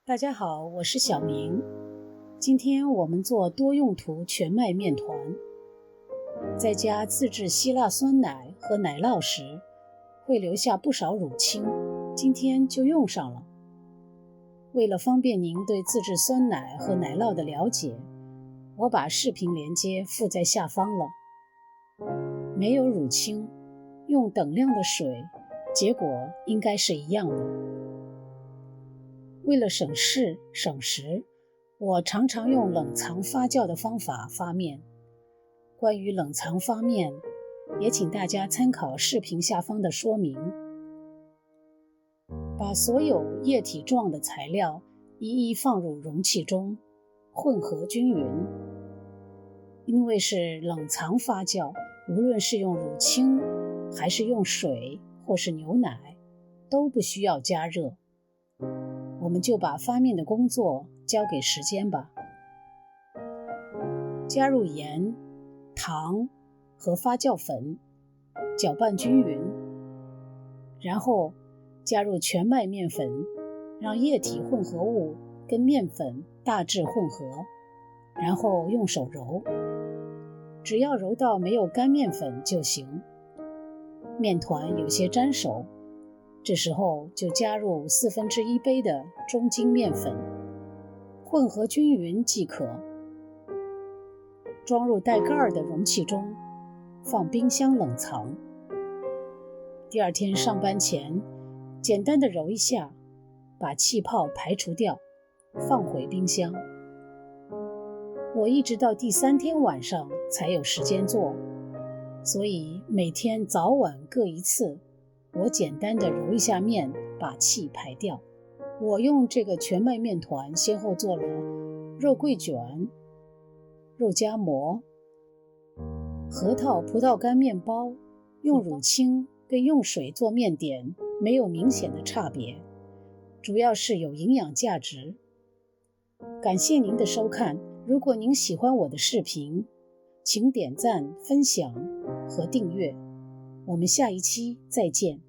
大家好，我是小明。今天我们做多用途全麦面团。在加自制希腊酸奶和奶酪时，会留下不少乳清，今天就用上了。为了方便您对自制酸奶和奶酪的了解，我把视频连接附在下方了。没有乳清，用等量的水，结果应该是一样的。为了省事省时，我常常用冷藏发酵的方法发面。关于冷藏发面，也请大家参考视频下方的说明。把所有液体状的材料一一放入容器中，混合均匀。因为是冷藏发酵，无论是用乳清还是用水或是牛奶，都不需要加热。我们就把发面的工作交给时间吧。加入盐、糖和发酵粉，搅拌均匀，然后加入全麦面粉，让液体混合物跟面粉大致混合，然后用手揉，只要揉到没有干面粉就行。面团有些粘手，这时候就加入1/4杯的中筋面粉，混合均匀即可。装入带盖的容器中，放冰箱冷藏。第二天上班前，简单的揉一下，把气泡排除掉，放回冰箱。我一直到第3天晚上才有时间做，所以每天早晚各一次，我简单的揉一下面，把气排掉。我用这个全麦面团先后做了肉桂卷、肉夹馍、核桃葡萄干面包。用乳清跟用水做面点没有明显的差别，主要是有营养价值。感谢您的收看，如果您喜欢我的视频，请点赞、分享和订阅。我们下一期再见。